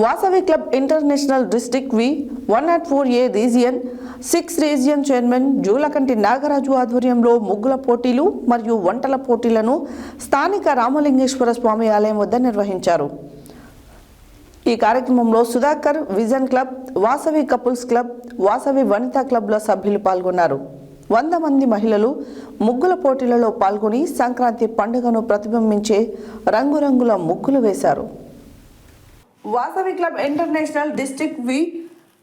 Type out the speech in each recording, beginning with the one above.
Vasavi club international district వి 104A region 6 region chairman Julakanti Nagaraju ఆధ్వర్యంలో ముగ్గుల పోటీలు మరియు వంటల పోటీలను స్థానిక రామలింగేశ్వర స్వామి ఆలయం వద్ద నిర్వహించారు. ఈ కార్యక్రమంలో Sudhakar vision club, Vasavi couples club, Vasavi Vanitha క్లబ్ల సభ్యులు పాల్గొన్నారు. 100 మంది మహిళలు ముగ్గుల పోటీలలో పాల్గొని సంక్రాంతి పండుగను ప్రతిబింబించే రంగురంగుల ముగ్గులు వేశారు. వాసవి క్లబ్ ఇంటర్నేషనల్ డిస్ట్రిక్ట్ వి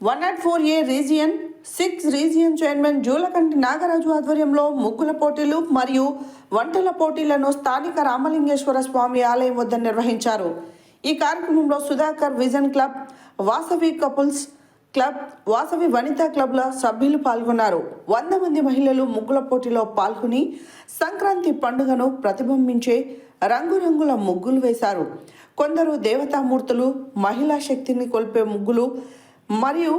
104A region 6 region chairman Julakanti Nagaraju ఆధ్వర్యంలో ముగ్గుల పోటీలు మరియు వంటల పోటీలను స్థానిక రామలింగేశ్వర స్వామి ఆలయం వద్ద నిర్వహించారు. ఈ కార్యక్రమంలో Sudhakar vision club, Vasavi couples club, Vasavi Vanitha క్లబ్ల సభ్యులు పాల్గొన్నారు. 100 మంది మహిళలు ముగ్గుల పోటీలో పాల్గొని సంక్రాంతి పండుగను ప్రతిబింబించే రంగురంగుల ముగ్గులు వేశారు. కొందరు దేవతామూర్తులు, మహిళా శక్తిని కొల్పే ముగ్గులు మరియు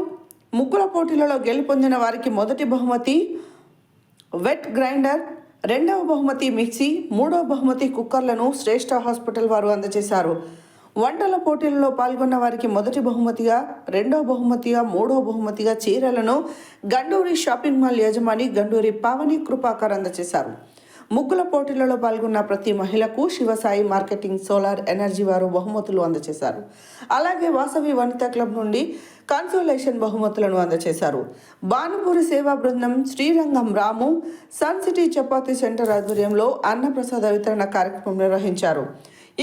ముగ్గుల పోటీలలో గెలుపొందిన వారికి మొదటి బహుమతి వెట్ గ్రైండర్, రెండవ బహుమతి మిక్సీ, మూడవ బహుమతి కుక్కర్లను శ్రేష్ఠ హాస్పిటల్ వారు అందజేశారు. వంటల పోటీలలో పాల్గొన్న వారికి మొదటి బహుమతిగా, రెండవ బహుమతిగా, మూడవ బహుమతిగా చీరలను గండూరి షాపింగ్ మాల్ యజమాని గండూరి పావని కృపాకర్ అందజేశారు. ముగ్గుల పోటీలలో పాల్గొన్న ప్రతి మహిళకు శివసాయి మార్కెటింగ్ సోలార్ ఎనర్జీ వారు బహుమతులు అందజేశారు. అలాగే వాసవి వనితా క్లబ్ నుండి కన్సోలేషన్ బహుమతులను అందజేశారు. భానుపూరి సేవా బృందం, Srirangam Ramu, sun city chapati centre ఆధ్వర్యంలో అన్నప్రసాద వితరణ కార్యక్రమం నిర్వహించారు.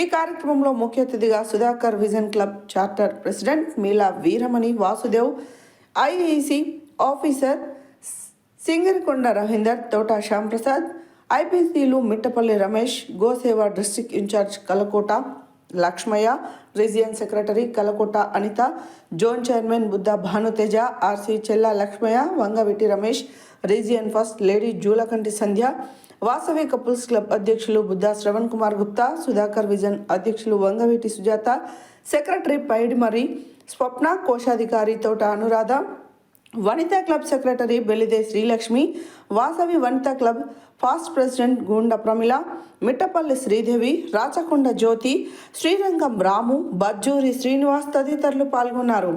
ఈ కార్యక్రమంలో ముఖ్య అతిథిగా Sudhakar vision club charter president Meela Veeramani Vasudev, IEC officer Singarikonda Raveender, Thota Shyamprasad, ఐపీసీలు మిట్టపల్లి రమేష్, గోసేవ district in-charge Kalakota Lakshmaiah, region secretary Kalakota Anitha, zone chairman Buddha Bhanuteja, RC Chella Lakshmaiah, Vangaveeti Ramesh, region first lady Julakanti Sandhya, Vasavi couples club అధ్యక్షులు బుద్ధ శ్రవణ్ కుమార్ గుప్తా, సుధాకర్ విజన్ అధ్యక్షులు వంగవీటి సుజాత, సెక్రటరీ పైడిమరి స్వప్న, కోశాధికారి Thota Anuradha, Vanitha club secretary Bellide Srilakshmi, Vasavi Vanitha club past president Gunda Pramila, Mittapalli Sridevi, Rachakonda Jyothi, Srirangam Ramu, Bajjuri Srinivas తదితరులు పాల్గొన్నారు.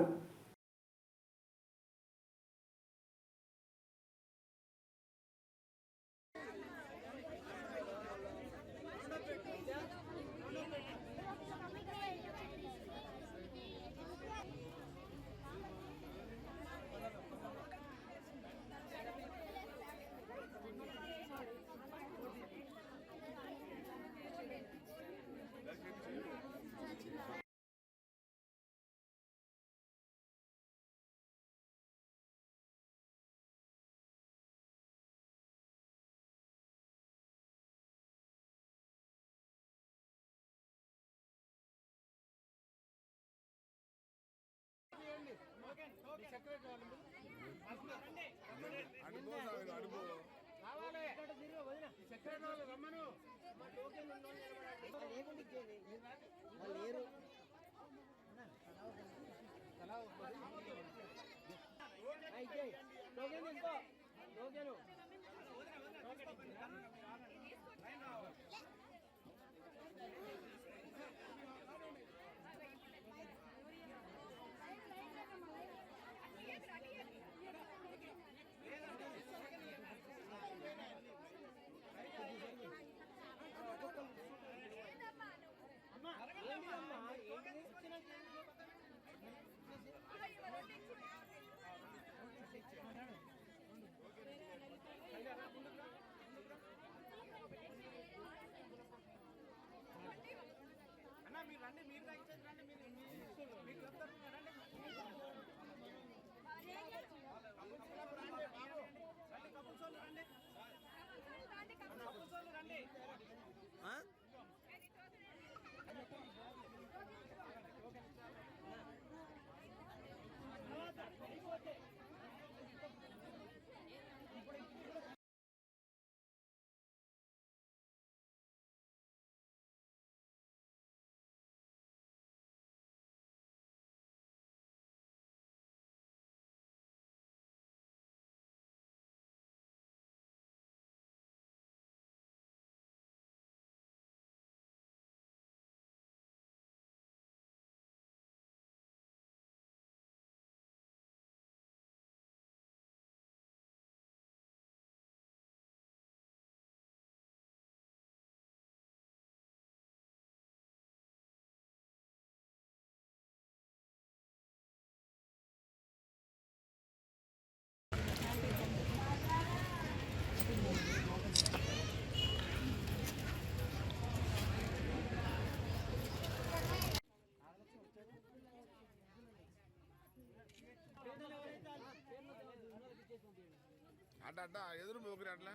అట్ట ఎదురు పోకురి అట్లా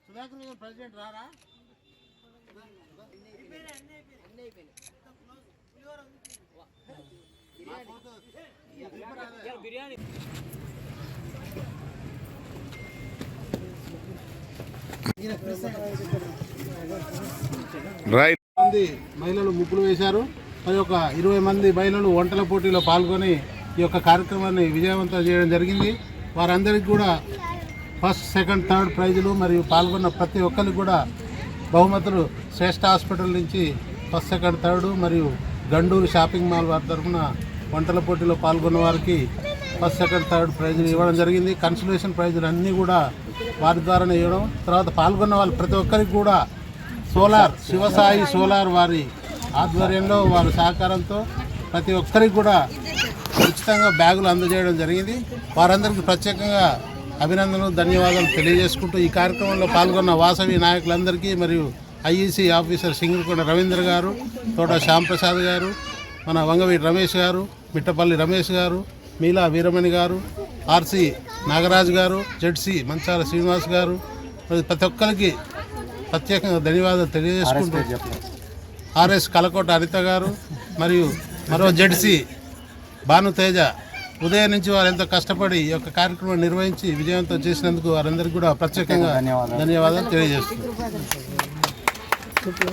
సుధాకర్ ప్రెసిడెంట్ రారా బిర్యానీ మంది మహిళలు ముగ్గులు వేశారు. మరి ఒక 20 మంది మహిళలు వంటల పోటీలో పాల్గొని ఈ యొక్క కార్యక్రమాన్ని విజయవంతం చేయడం జరిగింది. వారందరికీ కూడా ఫస్ట్, సెకండ్, థర్డ్ ప్రైజులు మరియు పాల్గొన్న ప్రతి ఒక్కరికి కూడా బహుమతులు శ్రేష్ఠ హాస్పిటల్ నుంచి ఫస్ట్, సెకండ్, థర్డ్ మరియు గండూరు షాపింగ్ మాల్ వారి తరఫున వంటల పోటీలో పాల్గొన్న వారికి ఫస్ట్, సెకండ్, థర్డ్ ప్రైజులు ఇవ్వడం జరిగింది. కన్సలేషన్ ప్రైజులు అన్నీ కూడా వారి ద్వారానే ఇవ్వడం. తర్వాత పాల్గొన్న వాళ్ళు ప్రతి ఒక్కరికి కూడా సోలార్ శివసాయి సోలార్ వారి ఆధ్వర్యంలో వారి సహకారంతో ప్రతి ఒక్కరికి కూడా ఉచితంగా బ్యాగులు అందజేయడం జరిగింది. వారందరికీ ప్రత్యేకంగా అభినందనలు, ధన్యవాదాలు తెలియజేసుకుంటూ ఈ కార్యక్రమంలో పాల్గొన్న వాసవి నాయకులందరికీ మరియు ఐఈసీ ఆఫీసర్ సింగిరికొండ రవీంద్ర గారు, తోట శ్యాంప్రసాద్ గారు, మన వంగవీటి రమేష్ గారు, మిట్టపల్లి రమేష్ గారు, మీలా వీరమణి గారు, ఆర్సి నాగరాజు గారు, జెడ్సీ మంచాల శ్రీనివాస్ గారు, ప్రతి ఒక్కరికి ప్రత్యేకంగా ధన్యవాదాలు తెలియజేసుకుంటూ ఆర్ఎస్ కలకోట అనిత గారు మరియు మరో జెడ్సీ భానుతేజ ఉదయం నుంచి వారు ఎంతో కష్టపడి ఈ యొక్క కార్యక్రమం నిర్వహించి విజయవంతం చేసినందుకు వారందరికీ కూడా ప్రత్యేకంగా ధన్యవాదాలు తెలియజేస్తున్నారు.